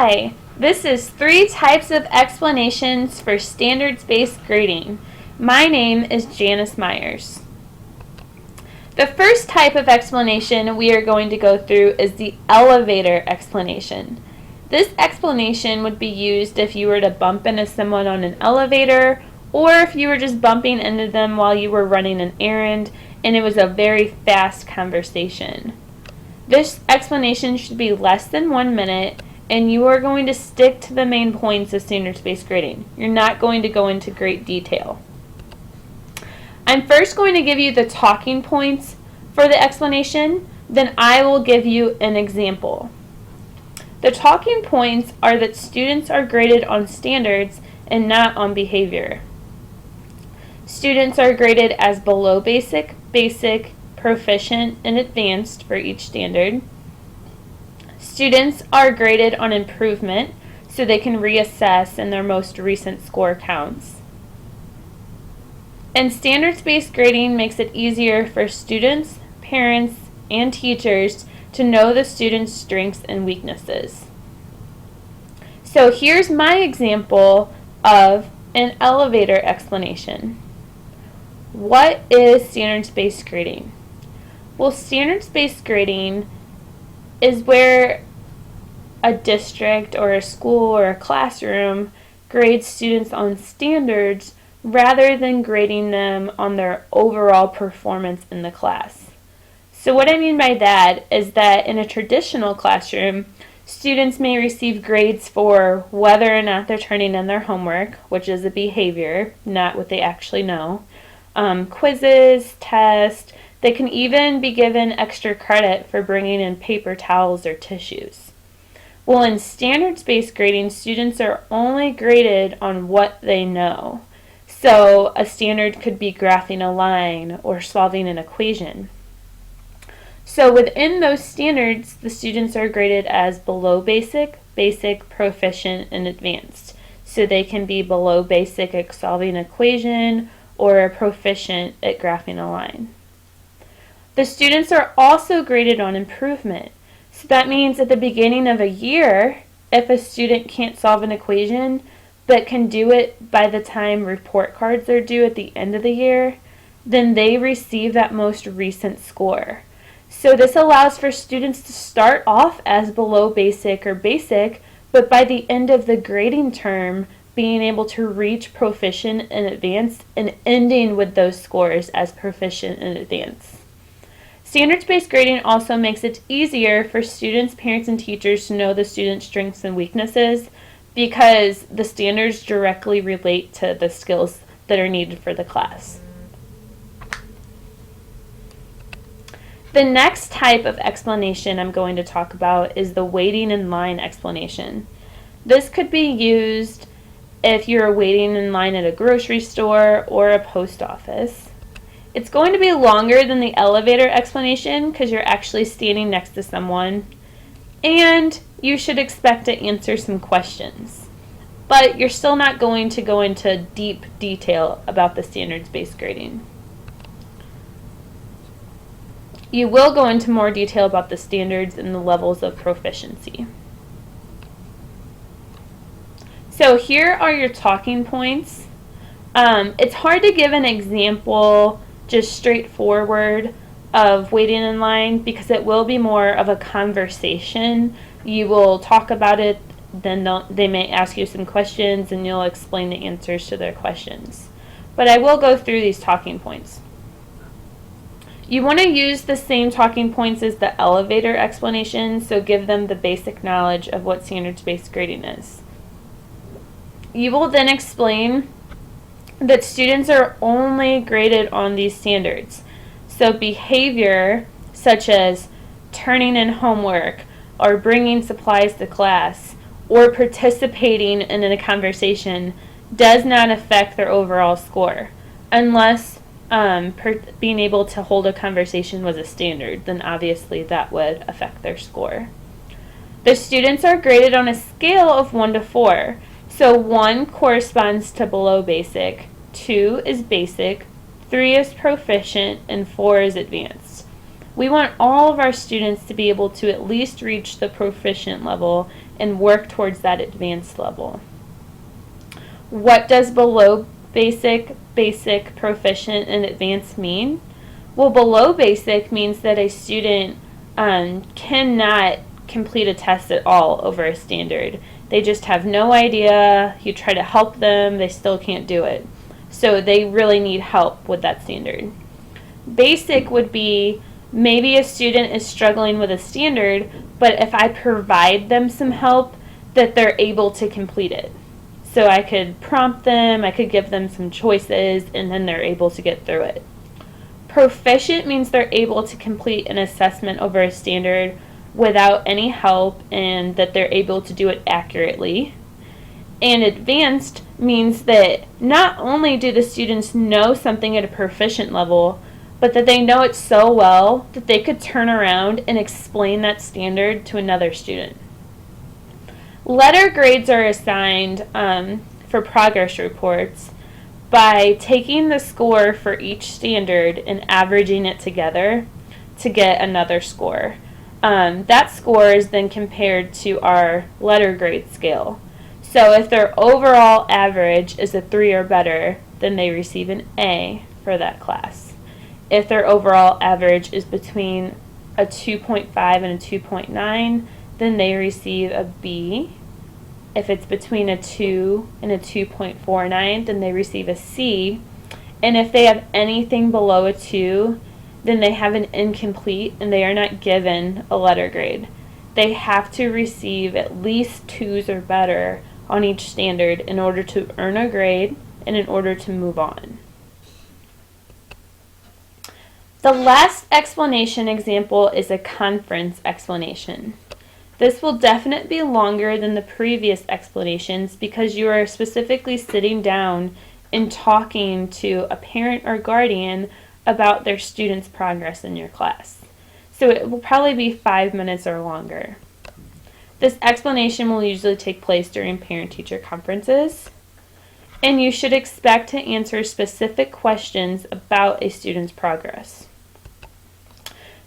Hi, this is 3 types of explanations for standards-based grading. My name is Janice Myers. The first type of explanation we are going to go through is the elevator explanation. This explanation would be used if you were to bump into someone on an elevator, or if you were just bumping into them while you were running an errand and it was a very fast conversation. This explanation should be less than 1 minute, and you are going to stick to the main points of standards-based grading. You're not going to go into great detail. I'm first going to give you the talking points for the explanation, then I will give you an example. The talking points are that students are graded on standards and not on behavior. Students are graded as below basic, basic, proficient, and advanced for each standard. Students are graded on improvement so they can reassess in their most recent score counts. And standards-based grading makes it easier for students, parents, and teachers to know the students' strengths and weaknesses. So here's my example of an elevator explanation. What is standards-based grading? Well, standards-based grading is where a district or a school or a classroom grades students on standards rather than grading them on their overall performance in the class. So what I mean by that is that in a traditional classroom, students may receive grades for whether or not they're turning in their homework, which is a behavior, not what they actually know, quizzes, tests. They can even be given extra credit for bringing in paper towels or tissues. Well, in standards-based grading, students are only graded on what they know. So a standard could be graphing a line or solving an equation. So within those standards, the students are graded as below basic, basic, proficient, and advanced. So they can be below basic at solving an equation or proficient at graphing a line. The students are also graded on improvement. So that means at the beginning of a year, if a student can't solve an equation but can do it by the time report cards are due at the end of the year, then they receive that most recent score. So this allows for students to start off as below basic or basic, but by the end of the grading term, being able to reach proficient and advanced and ending with those scores as proficient and advanced. Standards-based grading also makes it easier for students, parents, and teachers to know the students' strengths and weaknesses because the standards directly relate to the skills that are needed for the class. The next type of explanation I'm going to talk about is the waiting in line explanation. This could be used if you're waiting in line at a grocery store or a post office. It's going to be longer than the elevator explanation because you're actually standing next to someone, and you should expect to answer some questions. But you're still not going to go into deep detail about the standards-based grading. You will go into more detail about the standards and the levels of proficiency. So here are your talking points. It's hard to give an example just straightforward of waiting in line because it will be more of a conversation. You will talk about it, then they may ask you some questions and you'll explain the answers to their questions. But I will go through these talking points. You want to use the same talking points as the elevator explanation, so give them the basic knowledge of what standards-based grading is. You will then explain that students are only graded on these standards. So behavior, such as turning in homework, or bringing supplies to class, or participating in a conversation, does not affect their overall score. Unless being able to hold a conversation was a standard, then obviously that would affect their score. The students are graded on a scale of 1 to 4. So 1 corresponds to below basic, 2 is basic, 3 is proficient, and 4 is advanced. We want all of our students to be able to at least reach the proficient level and work towards that advanced level. What does below basic, basic, proficient, and advanced mean? Well, below basic means that a student cannot complete a test at all over a standard. They just have no idea. You try to help them, they still can't do it. So they really need help with that standard. Basic would be maybe a student is struggling with a standard, but if I provide them some help, that they're able to complete it. So I could prompt them, I could give them some choices, and then they're able to get through it. Proficient means they're able to complete an assessment over a standard without any help and that they're able to do it accurately. And advanced means that not only do the students know something at a proficient level, but that they know it so well that they could turn around and explain that standard to another student. Letter grades are assigned for progress reports by taking the score for each standard and averaging it together to get another score. That score is then compared to our letter grade scale. So if their overall average is a 3 or better, then they receive an A for that class. If their overall average is between a 2.5 and a 2.9, then they receive a B. If it's between a 2 and a 2.49, then they receive a C. And if they have anything below a 2, then they have an incomplete and they are not given a letter grade. They have to receive at least 2s or better on each standard in order to earn a grade and in order to move on. The last explanation example is a conference explanation. This will definitely be longer than the previous explanations because you are specifically sitting down and talking to a parent or guardian about their student's progress in your class. So it will probably be 5 minutes or longer. This explanation will usually take place during parent-teacher conferences, and you should expect to answer specific questions about a student's progress.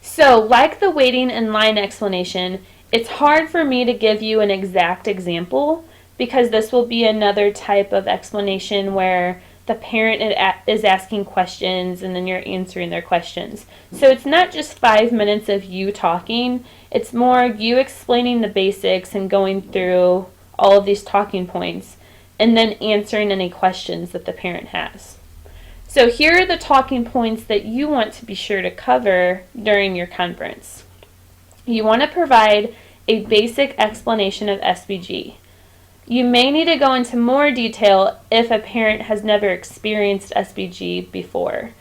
So, like the waiting in line explanation, it's hard for me to give you an exact example because this will be another type of explanation where the parent is asking questions and then you're answering their questions. So it's not just 5 minutes of you talking, it's more you explaining the basics and going through all of these talking points and then answering any questions that the parent has. So here are the talking points that you want to be sure to cover during your conference. You want to provide a basic explanation of SBG. You may need to go into more detail if a parent has never experienced SBG before.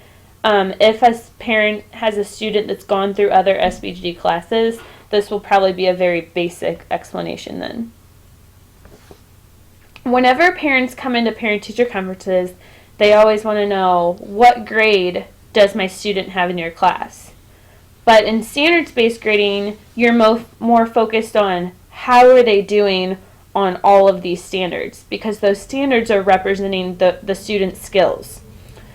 If a parent has a student that's gone through other SBG classes, this will probably be a very basic explanation then. Whenever parents come into parent-teacher conferences, they always want to know, what grade does my student have in your class? But in standards-based grading, you're more focused on how are they doing on all of these standards, because those standards are representing the student's skills.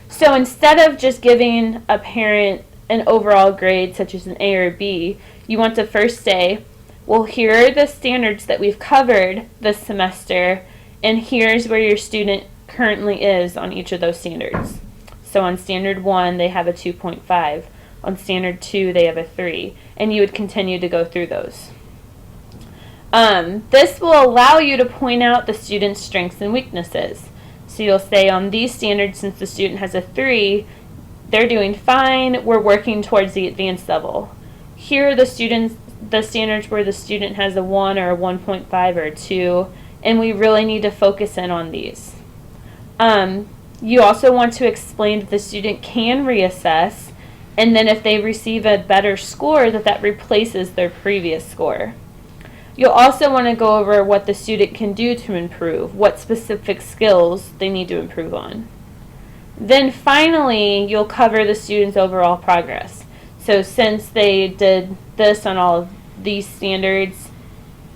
So instead of just giving a parent an overall grade such as an A or B, you want to first say, well, here are the standards that we've covered this semester, and here's where your student currently is on each of those standards. So on standard 1, they have a 2.5. On standard 2, they have a 3. And you would continue to go through those. This will allow you to point out the student's strengths and weaknesses. So you'll say on these standards, since the student has a 3, they're doing fine, we're working towards the advanced level. Here are the standards where the student has a 1 or a 1.5 or a 2, and we really need to focus in on these. You also want to explain that the student can reassess, and then if they receive a better score, that replaces their previous score. You'll also want to go over what the student can do to improve, what specific skills they need to improve on. Then finally, you'll cover the student's overall progress. So since they did this on all of these standards,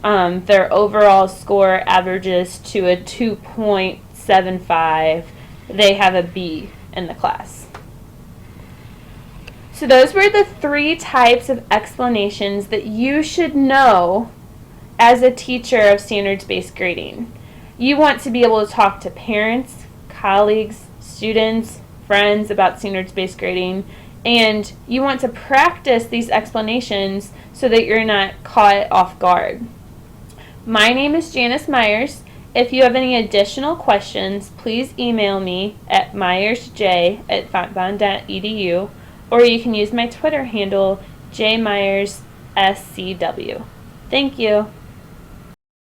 their overall score averages to a 2.75. They have a B in the class. So those were the 3 types of explanations that you should know as a teacher of standards-based grading. You want to be able to talk to parents, colleagues, students, friends about standards-based grading, and you want to practice these explanations so that you're not caught off guard. My name is Janice Myers. If you have any additional questions, please email me at myersj@fontbonne.edu, or you can use my Twitter handle, jmyersscw. Thank you.